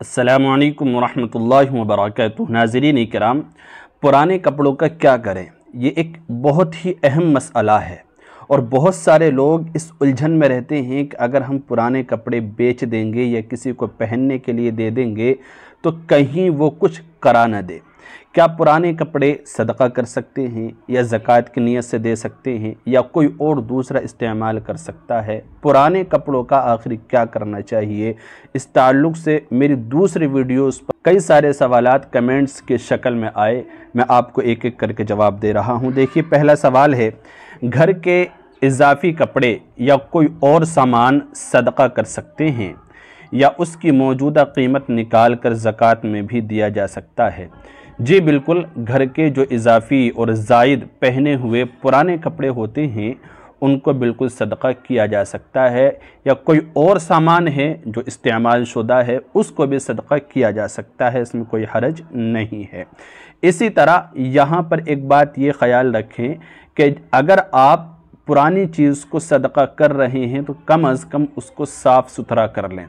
السلام علیکم ورحمۃ اللہ وبرکاتہ۔ ناظرین کرام، پرانے کپڑوں کا کیا کریں؟ یہ ایک بہت ہی اہم مسئلہ ہے اور بہت سارے لوگ اس الجھن میں رہتے ہیں کہ اگر ہم پرانے کپڑے بیچ دیں گے یا کسی کو پہننے کے لیے دے دیں گے تو کہیں وہ کچھ کرا نہ دے۔ کیا پرانے کپڑے صدقہ کر سکتے ہیں یا زکوٰۃ کی نیت سے دے سکتے ہیں یا کوئی اور دوسرا استعمال کر سکتا ہے؟ پرانے کپڑوں کا آخر کیا کرنا چاہیے؟ اس تعلق سے میری دوسری ویڈیوز پر کئی سارے سوالات کمنٹس کی شکل میں آئے، میں آپ کو ایک ایک کر کے جواب دے رہا ہوں۔ دیکھیے، پہلا سوال ہے، گھر کے اضافی کپڑے یا کوئی اور سامان صدقہ کر سکتے ہیں یا اس کی موجودہ قیمت نکال کر زکوٰۃ میں بھی دیا جا سکتا ہے؟ جی بالکل، گھر کے جو اضافی اور زائد پہنے ہوئے پرانے کپڑے ہوتے ہیں ان کو بالکل صدقہ کیا جا سکتا ہے، یا کوئی اور سامان ہے جو استعمال شدہ ہے اس کو بھی صدقہ کیا جا سکتا ہے، اس میں کوئی حرج نہیں ہے۔ اسی طرح یہاں پر ایک بات یہ خیال رکھیں کہ اگر آپ پرانی چیز کو صدقہ کر رہے ہیں تو کم از کم اس کو صاف ستھرا کر لیں،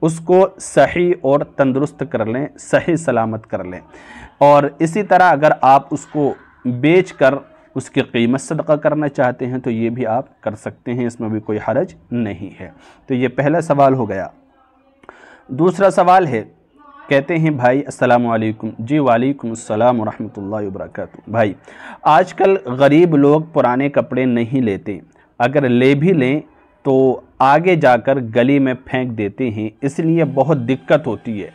اس کو صحیح اور تندرست کر لیں، صحیح سلامت کر لیں۔ اور اسی طرح اگر آپ اس کو بیچ کر اس کی قیمت صدقہ کرنا چاہتے ہیں تو یہ بھی آپ کر سکتے ہیں، اس میں بھی کوئی حرج نہیں ہے۔ تو یہ پہلا سوال ہو گیا۔ دوسرا سوال ہے، کہتے ہیں بھائی السلام علیکم۔ جی وعلیکم السلام ورحمۃ اللہ وبرکاتہ۔ بھائی، آج کل غریب لوگ پرانے کپڑے نہیں لیتے، اگر لے بھی لیں تو آگے جا کر گلی میں پھینک دیتے ہیں، اس لیے بہت دقت ہوتی ہے۔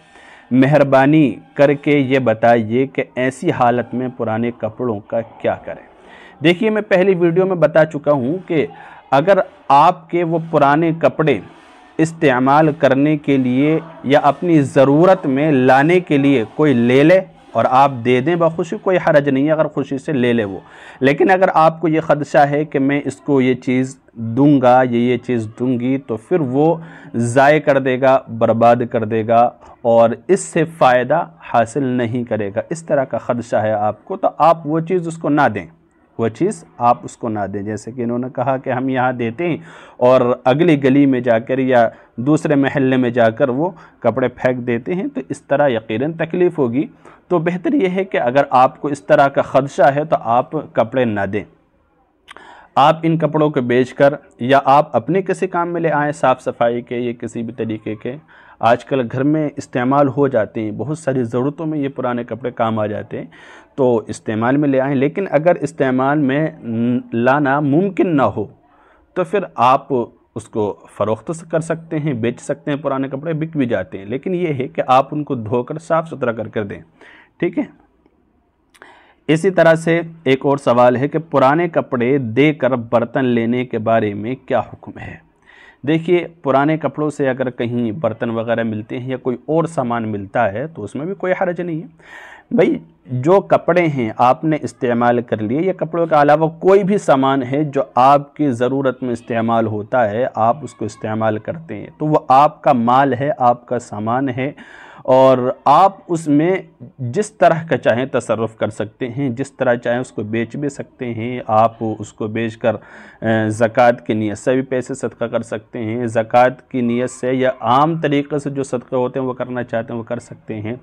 مہربانی کر کے یہ بتائیے کہ ایسی حالت میں پرانے کپڑوں کا کیا کریں؟ دیکھیے، میں پہلی ویڈیو میں بتا چکا ہوں کہ اگر آپ کے وہ پرانے کپڑے استعمال کرنے کے لیے یا اپنی ضرورت میں لانے کے لیے کوئی لے لے اور آپ دے دیں بخوشی، کوئی حرج نہیں ہے، اگر خوشی سے لے لے وہ۔ لیکن اگر آپ کو یہ خدشہ ہے کہ میں اس کو یہ چیز دوں گا یا یہ چیز دوں گی تو پھر وہ ضائع کر دے گا، برباد کر دے گا اور اس سے فائدہ حاصل نہیں کرے گا، اس طرح کا خدشہ ہے آپ کو، تو آپ وہ چیز اس کو نہ دیں، وہ چیز آپ اس کو نہ دیں۔ جیسے کہ انہوں نے کہا کہ ہم یہاں دیتے ہیں اور اگلی گلی میں جا کر یا دوسرے محلے میں جا کر وہ کپڑے پھینک دیتے ہیں، تو اس طرح یقیناً تکلیف ہوگی۔ تو بہتر یہ ہے کہ اگر آپ کو اس طرح کا خدشہ ہے تو آپ کپڑے نہ دیں، آپ ان کپڑوں کو بیچ کر یا آپ اپنے کسی کام میں لے آئیں، صاف صفائی کے یا کسی بھی طریقے کے، آج کل گھر میں استعمال ہو جاتے ہیں، بہت ساری ضرورتوں میں یہ پرانے کپڑے کام آ جاتے ہیں، تو استعمال میں لے آئیں۔ لیکن اگر استعمال میں لانا ممکن نہ ہو تو پھر آپ اس کو فروخت کر سکتے ہیں، بیچ سکتے ہیں، پرانے کپڑے بک بھی جاتے ہیں، لیکن یہ ہے کہ آپ ان کو دھو کر صاف ستھرا کر دیں، ٹھیک ہے۔ اسی طرح سے ایک اور سوال ہے کہ پرانے کپڑے دے کر برتن لینے کے بارے میں کیا حکم ہے؟ دیکھیے، پرانے کپڑوں سے اگر کہیں برتن وغیرہ ملتے ہیں یا کوئی اور سامان ملتا ہے تو اس میں بھی کوئی حرج نہیں ہے۔ بھئی، جو کپڑے ہیں آپ نے استعمال کر لیے، یا کپڑوں کے علاوہ کوئی بھی سامان ہے جو آپ کی ضرورت میں استعمال ہوتا ہے، آپ اس کو استعمال کرتے ہیں تو وہ آپ کا مال ہے، آپ کا سامان ہے، اور آپ اس میں جس طرح کا چاہیں تصرف کر سکتے ہیں، جس طرح چاہیں اس کو بیچ بھی سکتے ہیں، آپ اس کو بیچ کر زکوٰۃ کی نیت سے بھی پیسے صدقہ کر سکتے ہیں، زکوٰۃ کی نیت سے یا عام طریقے سے جو صدقے ہوتے ہیں وہ کرنا چاہتے ہیں وہ کر سکتے ہیں،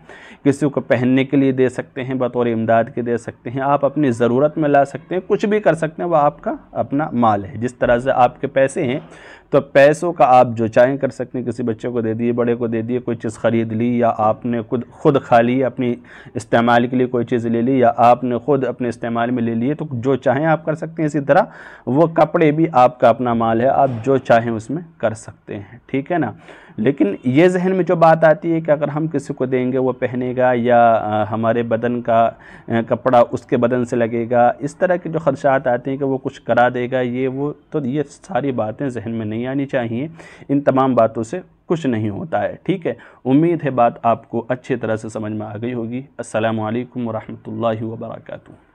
کسی کو پہننے کے لیے دے سکتے ہیں، بطور امداد کے دے سکتے ہیں، آپ اپنی ضرورت میں لا سکتے ہیں، کچھ بھی کر سکتے ہیں، وہ آپ کا اپنا مال ہے۔ جس طرح سے آپ کے پیسے ہیں تو پیسوں کا آپ جو چاہیں کر سکتے ہیں، کسی بچے کو دے دیے، بڑے کو دے دیے، کوئی چیز خرید لی یا آپ نے خود کھا لی، اپنی استعمال کے لیے کوئی چیز لے لی یا آپ نے خود اپنے استعمال میں لے لیے، تو جو چاہیں آپ کر سکتے ہیں۔ اسی طرح وہ کپڑے بھی آپ کا اپنا مال ہے، آپ جو چاہیں اس میں کر سکتے ہیں، ٹھیک ہے نا۔ لیکن یہ ذہن میں جو بات آتی ہے کہ اگر ہم کسی کو دیں گے وہ پہنے گا یا ہمارے بدن کا کپڑا اس کے بدن سے لگے گا، اس طرح کے جو خدشات آتے ہیں کہ وہ کچھ کرا دے گا، تو یہ ساری باتیں ذہن میں نہیں آنی چاہیے۔ ان تمام باتوں سے کچھ نہیں ہوتا ہے، ٹھیک ہے۔ امید ہے بات آپ کو اچھی طرح سے سمجھ میں آ گئی ہوگی۔ السلام علیکم ورحمۃ اللہ وبرکاتہ۔